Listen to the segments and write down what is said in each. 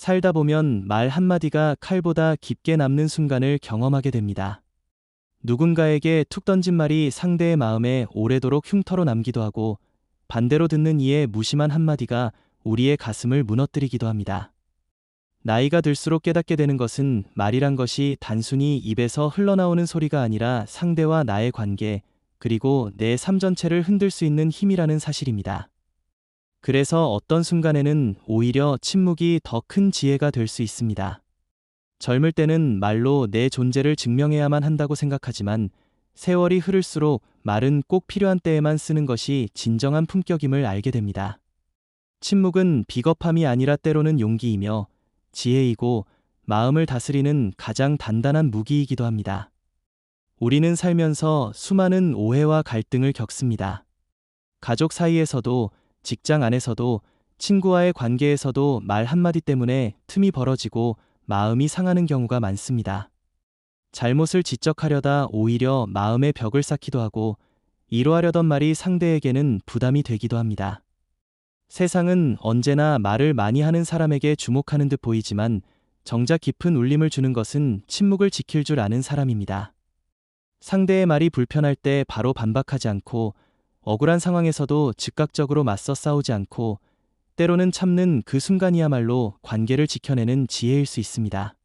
살다 보면 말 한마디가 칼보다 깊게 남는 순간을 경험하게 됩니다. 누군가에게 툭 던진 말이 상대의 마음에 오래도록 흉터로 남기도 하고, 반대로 듣는 이의 무심한 한마디가 우리의 가슴을 무너뜨리기도 합니다. 나이가 들수록 깨닫게 되는 것은 말이란 것이 단순히 입에서 흘러나오는 소리가 아니라 상대와 나의 관계, 그리고 내 삶 전체를 흔들 수 있는 힘이라는 사실입니다. 그래서 어떤 순간에는 오히려 침묵이 더 큰 지혜가 될 수 있습니다. 젊을 때는 말로 내 존재를 증명해야만 한다고 생각하지만, 세월이 흐를수록 말은 꼭 필요한 때에만 쓰는 것이 진정한 품격임을 알게 됩니다. 침묵은 비겁함이 아니라 때로는 용기이며 지혜이고, 마음을 다스리는 가장 단단한 무기이기도 합니다. 우리는 살면서 수많은 오해와 갈등을 겪습니다. 가족 사이에서도, 직장 안에서도, 친구와의 관계에서도 말 한마디 때문에 틈이 벌어지고 마음이 상하는 경우가 많습니다. 잘못을 지적하려다 오히려 마음의 벽을 쌓기도 하고, 위로하려던 말이 상대에게는 부담이 되기도 합니다. 세상은 언제나 말을 많이 하는 사람에게 주목하는 듯 보이지만, 정작 깊은 울림을 주는 것은 침묵을 지킬 줄 아는 사람입니다. 상대의 말이 불편할 때 바로 반박하지 않고, 억울한 상황에서도 즉각적으로 맞서 싸우지 않고, 때로는 참는 그 순간이야말로 관계를 지켜내는 지혜일 수 있습니다.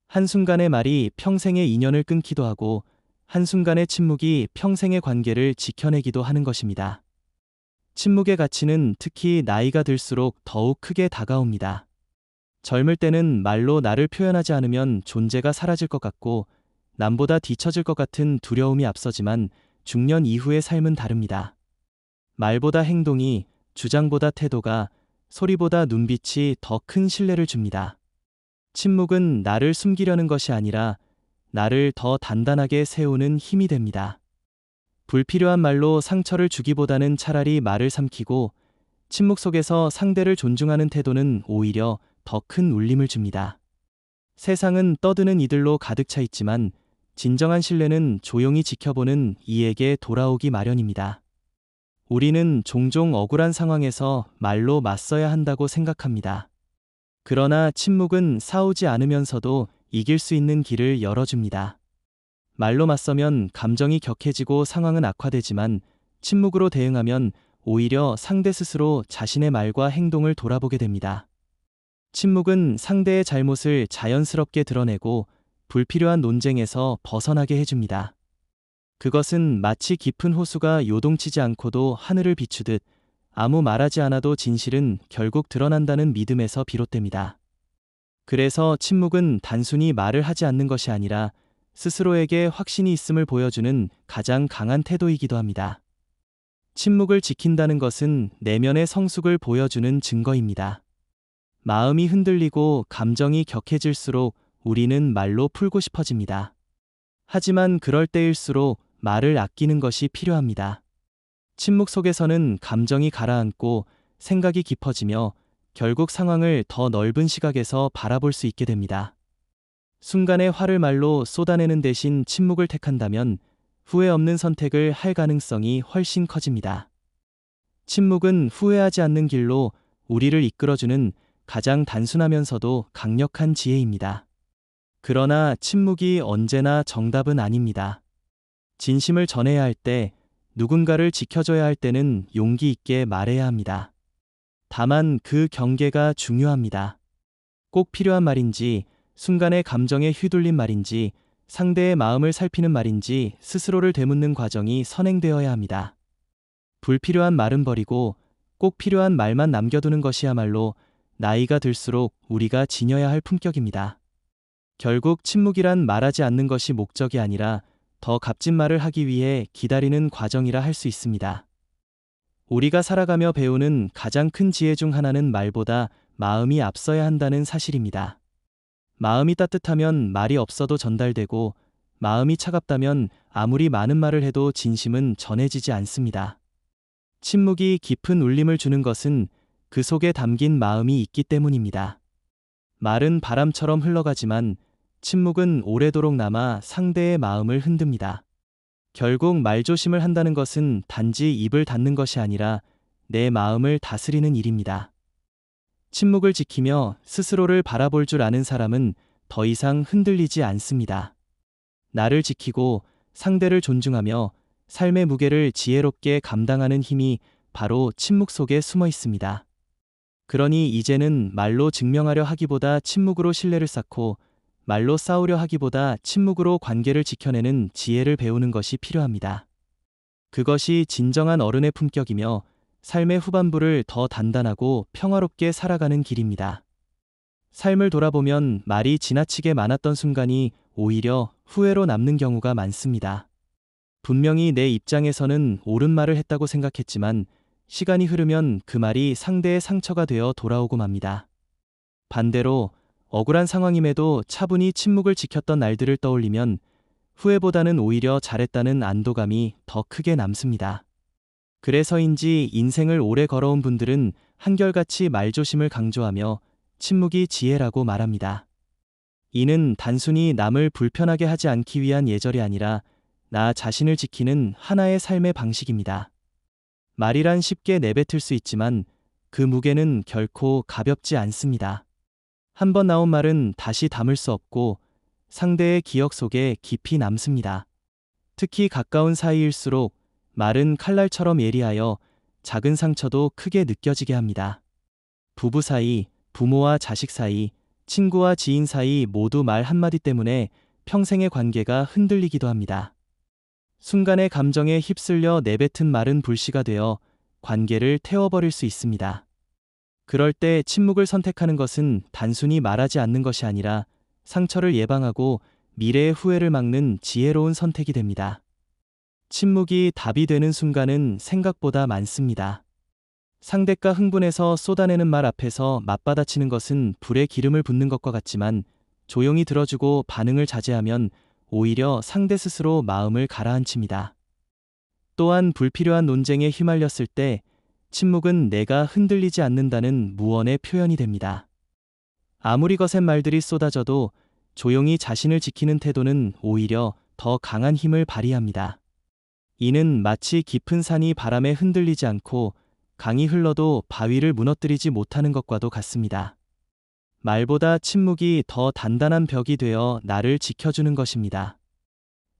한순간의 말이 평생의 인연을 끊기도 하고, 한순간의 침묵이 평생의 관계를 지켜내기도 하는 것입니다. 침묵의 가치는 특히 나이가 들수록 더욱 크게 다가옵니다. 젊을 때는 말로 나를 표현하지 않으면 존재가 사라질 것 같고, 남보다 뒤처질 것 같은 두려움이 앞서지만, 중년 이후의 삶은 다릅니다. 말보다 행동이, 주장보다 태도가, 소리보다 눈빛이 더 큰 신뢰를 줍니다. 침묵은 나를 숨기려는 것이 아니라 나를 더 단단하게 세우는 힘이 됩니다. 불필요한 말로 상처를 주기보다는 차라리 말을 삼키고, 침묵 속에서 상대를 존중하는 태도는 오히려 더 큰 울림을 줍니다. 세상은 떠드는 이들로 가득 차 있지만, 진정한 신뢰는 조용히 지켜보는 이에게 돌아오기 마련입니다. 우리는 종종 억울한 상황에서 말로 맞서야 한다고 생각합니다. 그러나 침묵은 싸우지 않으면서도 이길 수 있는 길을 열어줍니다. 말로 맞서면 감정이 격해지고 상황은 악화되지만, 침묵으로 대응하면 오히려 상대 스스로 자신의 말과 행동을 돌아보게 됩니다. 침묵은 상대의 잘못을 자연스럽게 드러내고, 불필요한 논쟁에서 벗어나게 해줍니다. 그것은 마치 깊은 호수가 요동치지 않고도 하늘을 비추듯, 아무 말하지 않아도 진실은 결국 드러난다는 믿음에서 비롯됩니다. 그래서 침묵은 단순히 말을 하지 않는 것이 아니라 스스로에게 확신이 있음을 보여주는 가장 강한 태도이기도 합니다. 침묵을 지킨다는 것은 내면의 성숙을 보여주는 증거입니다. 마음이 흔들리고 감정이 격해질수록 우리는 말로 풀고 싶어집니다. 하지만 그럴 때일수록 말을 아끼는 것이 필요합니다. 침묵 속에서는 감정이 가라앉고 생각이 깊어지며, 결국 상황을 더 넓은 시각에서 바라볼 수 있게 됩니다. 순간의 화를 말로 쏟아내는 대신 침묵을 택한다면 후회 없는 선택을 할 가능성이 훨씬 커집니다. 침묵은 후회하지 않는 길로 우리를 이끌어주는 가장 단순하면서도 강력한 지혜입니다. 그러나 침묵이 언제나 정답은 아닙니다. 진심을 전해야 할 때, 누군가를 지켜줘야 할 때는 용기 있게 말해야 합니다. 다만 그 경계가 중요합니다. 꼭 필요한 말인지, 순간의 감정에 휘둘린 말인지, 상대의 마음을 살피는 말인지 스스로를 되묻는 과정이 선행되어야 합니다. 불필요한 말은 버리고 꼭 필요한 말만 남겨두는 것이야말로 나이가 들수록 우리가 지녀야 할 품격입니다. 결국 침묵이란 말하지 않는 것이 목적이 아니라 더 값진 말을 하기 위해 기다리는 과정이라 할 수 있습니다. 우리가 살아가며 배우는 가장 큰 지혜 중 하나는 말보다 마음이 앞서야 한다는 사실입니다. 마음이 따뜻하면 말이 없어도 전달되고, 마음이 차갑다면 아무리 많은 말을 해도 진심은 전해지지 않습니다. 침묵이 깊은 울림을 주는 것은 그 속에 담긴 마음이 있기 때문입니다. 말은 바람처럼 흘러가지만 침묵은 오래도록 남아 상대의 마음을 흔듭니다. 결국 말조심을 한다는 것은 단지 입을 닫는 것이 아니라 내 마음을 다스리는 일입니다. 침묵을 지키며 스스로를 바라볼 줄 아는 사람은 더 이상 흔들리지 않습니다. 나를 지키고 상대를 존중하며 삶의 무게를 지혜롭게 감당하는 힘이 바로 침묵 속에 숨어 있습니다. 그러니 이제는 말로 증명하려 하기보다 침묵으로 신뢰를 쌓고 말로 싸우려 하기보다 침묵으로 관계를 지켜내는 지혜를 배우는 것이 필요합니다. 그것이 진정한 어른의 품격이며 삶의 후반부를 더 단단하고 평화롭게 살아가는 길입니다. 삶을 돌아보면 말이 지나치게 많았던 순간이 오히려 후회로 남는 경우가 많습니다. 분명히 내 입장에서는 옳은 말을 했다고 생각했지만 시간이 흐르면 그 말이 상대의 상처가 되어 돌아오고 맙니다. 반대로 억울한 상황임에도 차분히 침묵을 지켰던 날들을 떠올리면 후회보다는 오히려 잘했다는 안도감이 더 크게 남습니다. 그래서인지 인생을 오래 걸어온 분들은 한결같이 말조심을 강조하며 침묵이 지혜라고 말합니다. 이는 단순히 남을 불편하게 하지 않기 위한 예절이 아니라 나 자신을 지키는 하나의 삶의 방식입니다. 말이란 쉽게 내뱉을 수 있지만 그 무게는 결코 가볍지 않습니다. 한 번 나온 말은 다시 담을 수 없고 상대의 기억 속에 깊이 남습니다. 특히 가까운 사이일수록 말은 칼날처럼 예리하여 작은 상처도 크게 느껴지게 합니다. 부부 사이, 부모와 자식 사이, 친구와 지인 사이 모두 말 한마디 때문에 평생의 관계가 흔들리기도 합니다. 순간의 감정에 휩쓸려 내뱉은 말은 불씨가 되어 관계를 태워버릴 수 있습니다. 그럴 때 침묵을 선택하는 것은 단순히 말하지 않는 것이 아니라 상처를 예방하고 미래의 후회를 막는 지혜로운 선택이 됩니다. 침묵이 답이 되는 순간은 생각보다 많습니다. 상대가 흥분해서 쏟아내는 말 앞에서 맞받아치는 것은 불에 기름을 붓는 것과 같지만 조용히 들어주고 반응을 자제하면 오히려 상대 스스로 마음을 가라앉힙니다. 또한 불필요한 논쟁에 휘말렸을 때 침묵은 내가 흔들리지 않는다는 무언의 표현이 됩니다. 아무리 거센 말들이 쏟아져도 조용히 자신을 지키는 태도는 오히려 더 강한 힘을 발휘합니다. 이는 마치 깊은 산이 바람에 흔들리지 않고 강이 흘러도 바위를 무너뜨리지 못하는 것과도 같습니다. 말보다 침묵이 더 단단한 벽이 되어 나를 지켜주는 것입니다.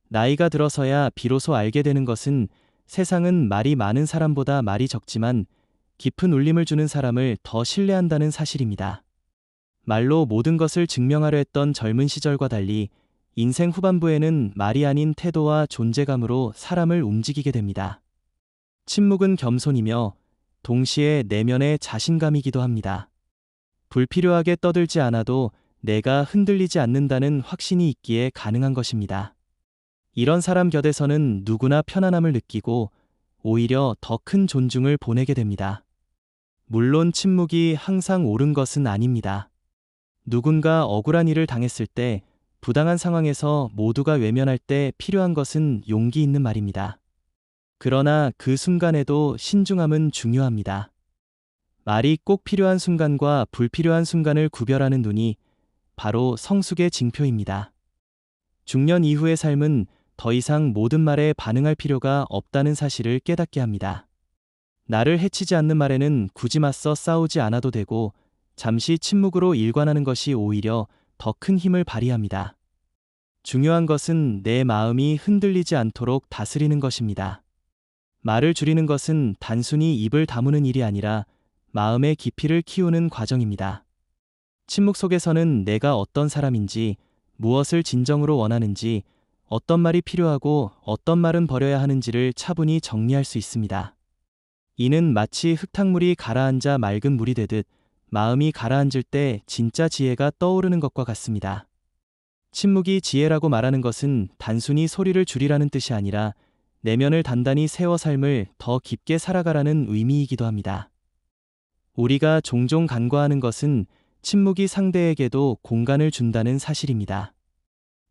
나이가 들어서야 비로소 알게 되는 것은 세상은 말이 많은 사람보다 말이 적지만 깊은 울림을 주는 사람을 더 신뢰한다는 사실입니다. 말로 모든 것을 증명하려 했던 젊은 시절과 달리 인생 후반부에는 말이 아닌 태도와 존재감으로 사람을 움직이게 됩니다. 침묵은 겸손이며 동시에 내면의 자신감이기도 합니다. 불필요하게 떠들지 않아도 내가 흔들리지 않는다는 확신이 있기에 가능한 것입니다. 이런 사람 곁에서는 누구나 편안함을 느끼고 오히려 더 큰 존중을 보내게 됩니다. 물론 침묵이 항상 옳은 것은 아닙니다. 누군가 억울한 일을 당했을 때, 부당한 상황에서 모두가 외면할 때 필요한 것은 용기 있는 말입니다. 그러나 그 순간에도 신중함은 중요합니다. 말이 꼭 필요한 순간과 불필요한 순간을 구별하는 눈이 바로 성숙의 징표입니다. 중년 이후의 삶은 더 이상 모든 말에 반응할 필요가 없다는 사실을 깨닫게 합니다. 나를 해치지 않는 말에는 굳이 맞서 싸우지 않아도 되고 잠시 침묵으로 일관하는 것이 오히려 더 큰 힘을 발휘합니다. 중요한 것은 내 마음이 흔들리지 않도록 다스리는 것입니다. 말을 줄이는 것은 단순히 입을 다무는 일이 아니라 마음의 깊이를 키우는 과정입니다. 침묵 속에서는 내가 어떤 사람인지, 무엇을 진정으로 원하는지, 어떤 말이 필요하고 어떤 말은 버려야 하는지를 차분히 정리할 수 있습니다. 이는 마치 흙탕물이 가라앉아 맑은 물이 되듯 마음이 가라앉을 때 진짜 지혜가 떠오르는 것과 같습니다. 침묵이 지혜라고 말하는 것은 단순히 소리를 줄이라는 뜻이 아니라 내면을 단단히 세워 삶을 더 깊게 살아가라는 의미이기도 합니다. 우리가 종종 간과하는 것은 침묵이 상대에게도 공간을 준다는 사실입니다.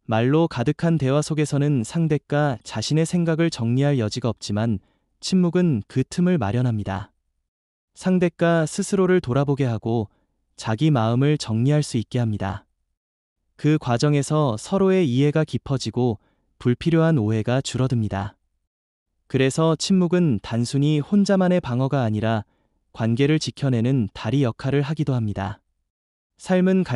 말로 가득한 대화 속에서는 상대가 자신의 생각을 정리할 여지가 없지만 침묵은 그 틈을 마련합니다. 상대가 스스로를 돌아보게 하고 자기 마음을 정리할 수 있게 합니다. 그 과정에서 서로의 이해가 깊어지고 불필요한 오해가 줄어듭니다. 그래서 침묵은 단순히 혼자만의 방어가 아니라 관계를 지켜내는 다리 역할을 하기도 합니다. 삶은